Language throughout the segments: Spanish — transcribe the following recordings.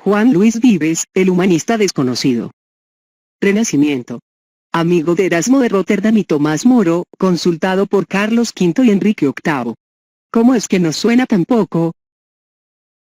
Juan Luis Vives, el humanista desconocido. Renacimiento. Amigo de Erasmo de Róterdam y Tomás Moro, consultado por Carlos V y Enrique VIII. ¿Cómo es que nos suena tan poco?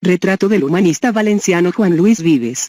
Retrato del humanista valenciano Juan Luis Vives.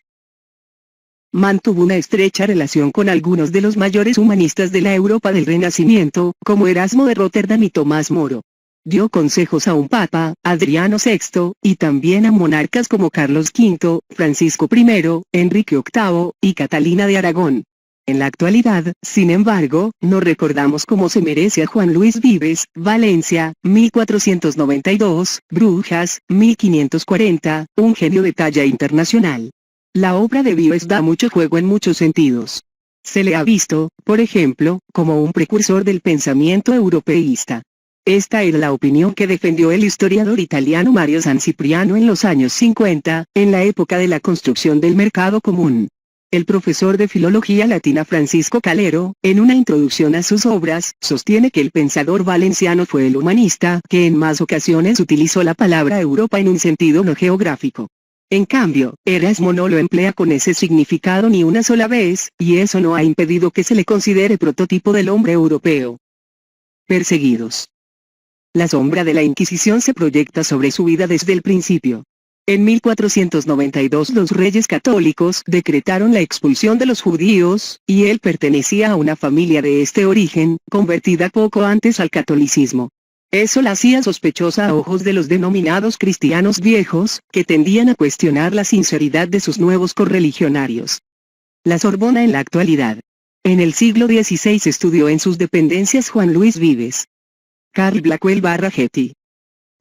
Mantuvo una estrecha relación con algunos de los mayores humanistas de la Europa del Renacimiento, como Erasmo de Róterdam y Tomás Moro. Dio consejos a un papa, Adriano VI, y también a monarcas como Carlos V, Francisco I, Enrique VIII, y Catalina de Aragón. En la actualidad, sin embargo, no recordamos cómo se merece a Juan Luis Vives, Valencia, 1492, Brujas, 1540, un genio de talla internacional. La obra de Vives da mucho juego en muchos sentidos. Se le ha visto, por ejemplo, como un precursor del pensamiento europeísta. Esta es la opinión que defendió el historiador italiano Mario San Cipriano en los años 50, en la época de la construcción del mercado común. El profesor de filología latina Francisco Calero, en una introducción a sus obras, sostiene que el pensador valenciano fue el humanista que en más ocasiones utilizó la palabra Europa en un sentido no geográfico. En cambio, Erasmo no lo emplea con ese significado ni una sola vez, y eso no ha impedido que se le considere prototipo del hombre europeo. Perseguidos. La sombra de la Inquisición se proyecta sobre su vida desde el principio. En 1492 los reyes católicos decretaron la expulsión de los judíos, y él pertenecía a una familia de este origen, convertida poco antes al catolicismo. Eso la hacía sospechosa a ojos de los denominados cristianos viejos, que tendían a cuestionar la sinceridad de sus nuevos correligionarios. La Sorbona en la actualidad. En el siglo XVI estudió en sus dependencias Juan Luis Vives. Karl Blackwell Getty.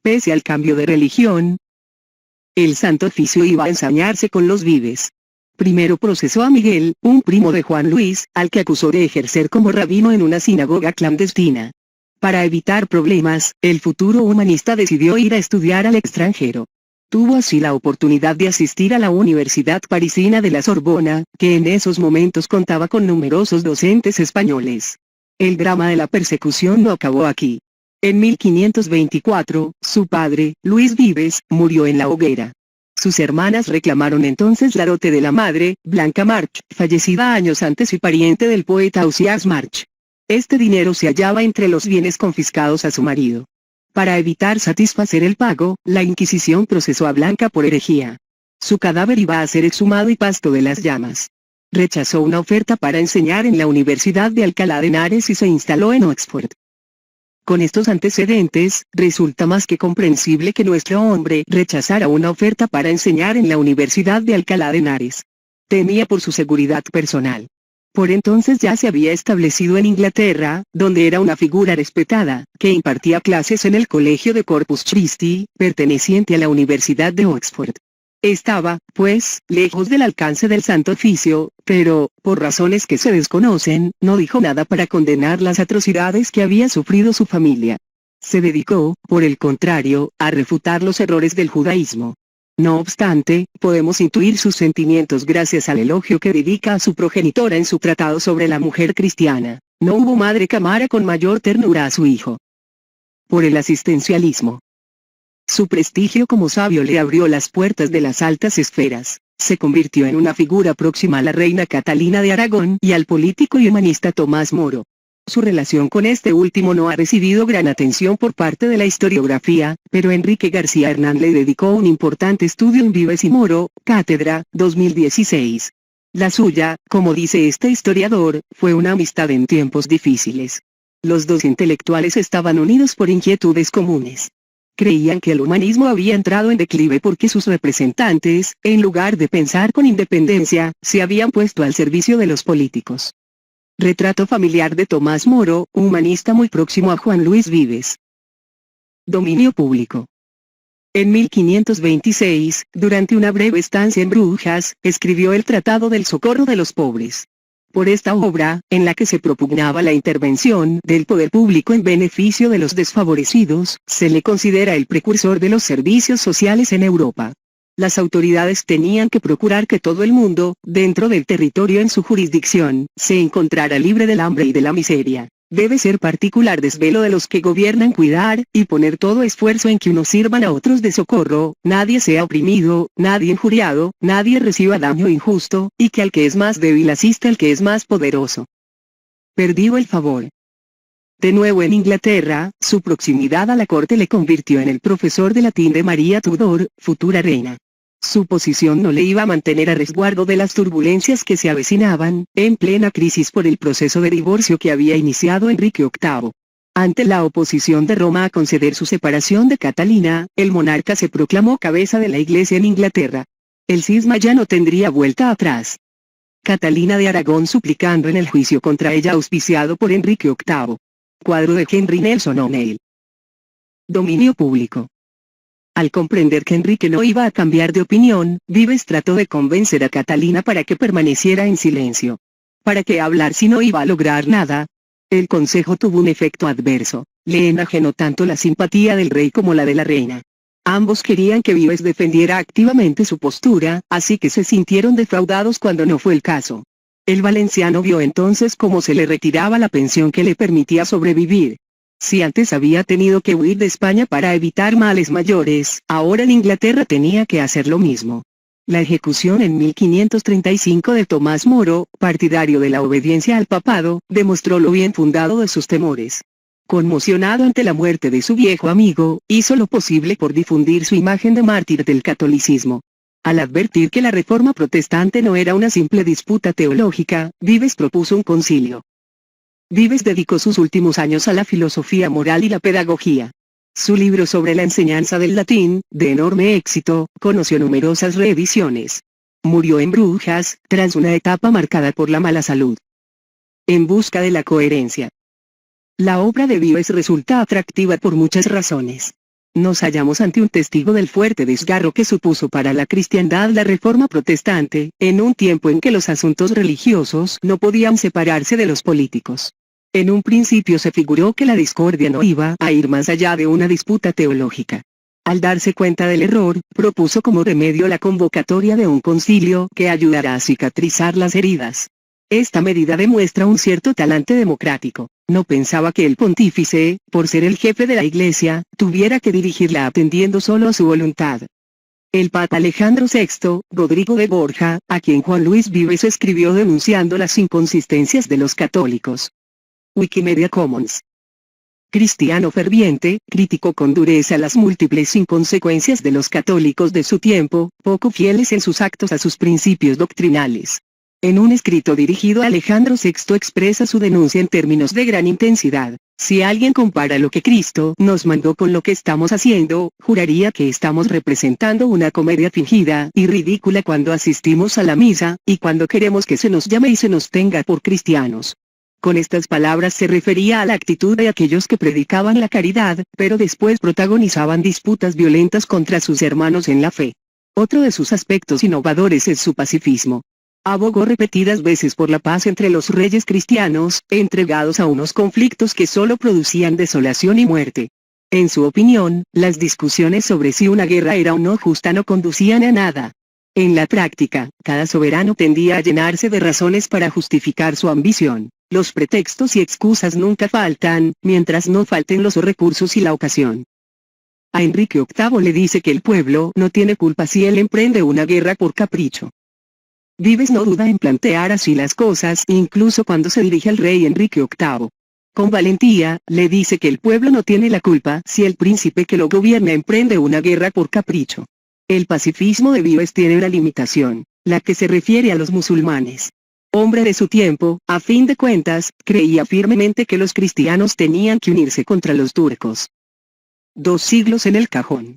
Pese al cambio de religión, el Santo Oficio iba a ensañarse con los Vives. Primero procesó a Miguel, un primo de Juan Luis, al que acusó de ejercer como rabino en una sinagoga clandestina. Para evitar problemas, el futuro humanista decidió ir a estudiar al extranjero. Tuvo así la oportunidad de asistir a la Universidad Parisina de la Sorbona, que en esos momentos contaba con numerosos docentes españoles. El drama de la persecución no acabó aquí. En 1524, su padre, Luis Vives, murió en la hoguera. Sus hermanas reclamaron entonces la dote de la madre, Blanca March, fallecida años antes y pariente del poeta Ausiàs March. Este dinero se hallaba entre los bienes confiscados a su marido. Para evitar satisfacer el pago, la Inquisición procesó a Blanca por herejía. Su cadáver iba a ser exhumado y pasto de las llamas. Rechazó una oferta para enseñar en la Universidad de Alcalá de Henares y se instaló en Oxford. Con estos antecedentes, resulta más que comprensible que nuestro hombre rechazara una oferta para enseñar en la Universidad de Alcalá de Henares. Temía por su seguridad personal. Por entonces ya se había establecido en Inglaterra, donde era una figura respetada, que impartía clases en el Colegio de Corpus Christi, perteneciente a la Universidad de Oxford. Estaba, pues, lejos del alcance del Santo Oficio, pero, por razones que se desconocen, no dijo nada para condenar las atrocidades que había sufrido su familia. Se dedicó, por el contrario, a refutar los errores del judaísmo. No obstante, podemos intuir sus sentimientos gracias al elogio que dedica a su progenitora en su tratado sobre la mujer cristiana. No hubo madre que amara con mayor ternura a su hijo. Por el asistencialismo. Su prestigio como sabio le abrió las puertas de las altas esferas. Se convirtió en una figura próxima a la reina Catalina de Aragón y al político y humanista Tomás Moro. Su relación con este último no ha recibido gran atención por parte de la historiografía, pero Enrique García Hernán le dedicó un importante estudio en Vives y Moro, Cátedra, 2016. La suya, como dice este historiador, fue una amistad en tiempos difíciles. Los dos intelectuales estaban unidos por inquietudes comunes. Creían que el humanismo había entrado en declive porque sus representantes, en lugar de pensar con independencia, se habían puesto al servicio de los políticos. Retrato familiar de Tomás Moro, humanista muy próximo a Juan Luis Vives. Dominio público. En 1526, durante una breve estancia en Brujas, escribió el Tratado del Socorro de los Pobres. Por esta obra, en la que se propugnaba la intervención del poder público en beneficio de los desfavorecidos, se le considera el precursor de los servicios sociales en Europa. Las autoridades tenían que procurar que todo el mundo, dentro del territorio en su jurisdicción, se encontrara libre del hambre y de la miseria. Debe ser particular desvelo de los que gobiernan cuidar, y poner todo esfuerzo en que unos sirvan a otros de socorro, nadie sea oprimido, nadie injuriado, nadie reciba daño injusto, y que al que es más débil asista al que es más poderoso. Perdió el favor. De nuevo en Inglaterra, su proximidad a la corte le convirtió en el profesor de latín de María Tudor, futura reina. Su posición no le iba a mantener a resguardo de las turbulencias que se avecinaban, en plena crisis por el proceso de divorcio que había iniciado Enrique VIII. Ante la oposición de Roma a conceder su separación de Catalina, el monarca se proclamó cabeza de la Iglesia en Inglaterra. El cisma ya no tendría vuelta atrás. Catalina de Aragón suplicando en el juicio contra ella auspiciado por Enrique VIII. Cuadro de Henry Nelson O'Neill. Dominio público. Al comprender que Enrique no iba a cambiar de opinión, Vives trató de convencer a Catalina para que permaneciera en silencio. ¿Para qué hablar si no iba a lograr nada? El consejo tuvo un efecto adverso, le enajenó tanto la simpatía del rey como la de la reina. Ambos querían que Vives defendiera activamente su postura, así que se sintieron defraudados cuando no fue el caso. El valenciano vio entonces cómo se le retiraba la pensión que le permitía sobrevivir. Si antes había tenido que huir de España para evitar males mayores, ahora en Inglaterra tenía que hacer lo mismo. La ejecución en 1535 de Tomás Moro, partidario de la obediencia al papado, demostró lo bien fundado de sus temores. Conmocionado ante la muerte de su viejo amigo, hizo lo posible por difundir su imagen de mártir del catolicismo. Al advertir que la reforma protestante no era una simple disputa teológica, Vives propuso un concilio. Vives dedicó sus últimos años a la filosofía moral y la pedagogía. Su libro sobre la enseñanza del latín, de enorme éxito, conoció numerosas reediciones. Murió en Brujas, tras una etapa marcada por la mala salud. En busca de la coherencia. La obra de Vives resulta atractiva por muchas razones. Nos hallamos ante un testigo del fuerte desgarro que supuso para la cristiandad la reforma protestante, en un tiempo en que los asuntos religiosos no podían separarse de los políticos. En un principio se figuró que la discordia no iba a ir más allá de una disputa teológica. Al darse cuenta del error, propuso como remedio la convocatoria de un concilio que ayudará a cicatrizar las heridas. Esta medida demuestra un cierto talante democrático. No pensaba que el pontífice, por ser el jefe de la Iglesia, tuviera que dirigirla atendiendo solo a su voluntad. El Papa Alejandro VI, Rodrigo de Borja, a quien Juan Luis Vives escribió denunciando las inconsistencias de los católicos. Wikimedia Commons. Cristiano ferviente, criticó con dureza las múltiples inconsecuencias de los católicos de su tiempo, poco fieles en sus actos a sus principios doctrinales. En un escrito dirigido a Alejandro VI expresa su denuncia en términos de gran intensidad. Si alguien compara lo que Cristo nos mandó con lo que estamos haciendo, juraría que estamos representando una comedia fingida y ridícula cuando asistimos a la misa, y cuando queremos que se nos llame y se nos tenga por cristianos. Con estas palabras se refería a la actitud de aquellos que predicaban la caridad, pero después protagonizaban disputas violentas contra sus hermanos en la fe. Otro de sus aspectos innovadores es su pacifismo. Abogó repetidas veces por la paz entre los reyes cristianos, entregados a unos conflictos que solo producían desolación y muerte. En su opinión, las discusiones sobre si una guerra era o no justa no conducían a nada. En la práctica, cada soberano tendía a llenarse de razones para justificar su ambición. Los pretextos y excusas nunca faltan, mientras no falten los recursos y la ocasión. A Enrique VIII le dice que el pueblo no tiene culpa si él emprende una guerra por capricho. Vives no duda en plantear así las cosas incluso cuando se dirige al rey Enrique VIII. Con valentía, le dice que el pueblo no tiene la culpa si el príncipe que lo gobierna emprende una guerra por capricho. El pacifismo de Vives tiene una limitación, la que se refiere a los musulmanes. Hombre de su tiempo, a fin de cuentas, creía firmemente que los cristianos tenían que unirse contra los turcos. 2 siglos en el cajón.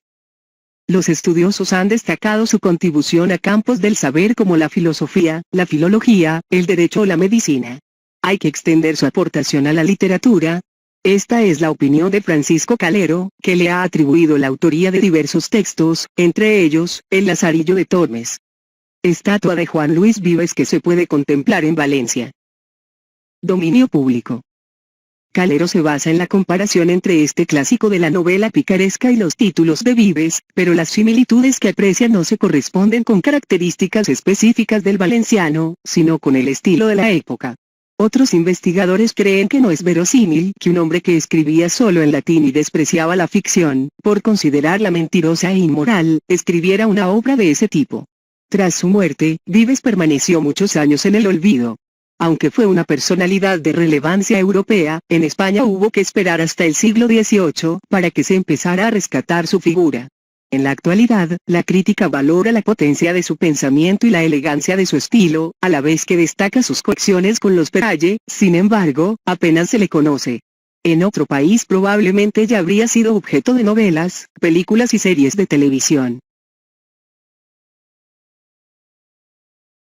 Los estudiosos han destacado su contribución a campos del saber como la filosofía, la filología, el derecho o la medicina. Hay que extender su aportación a la literatura. Esta es la opinión de Francisco Calero, que le ha atribuido la autoría de diversos textos, entre ellos, El Lazarillo de Tormes. Estatua de Juan Luis Vives que se puede contemplar en Valencia. Dominio público. Calero se basa en la comparación entre este clásico de la novela picaresca y los títulos de Vives, pero las similitudes que aprecia no se corresponden con características específicas del valenciano, sino con el estilo de la época. Otros investigadores creen que no es verosímil que un hombre que escribía solo en latín y despreciaba la ficción, por considerarla mentirosa e inmoral, escribiera una obra de ese tipo. Tras su muerte, Vives permaneció muchos años en el olvido. Aunque fue una personalidad de relevancia europea, en España hubo que esperar hasta el siglo XVIII para que se empezara a rescatar su figura. En la actualidad, la crítica valora la potencia de su pensamiento y la elegancia de su estilo, a la vez que destaca sus coacciones con los Peraye, sin embargo, apenas se le conoce. En otro país probablemente ya habría sido objeto de novelas, películas y series de televisión.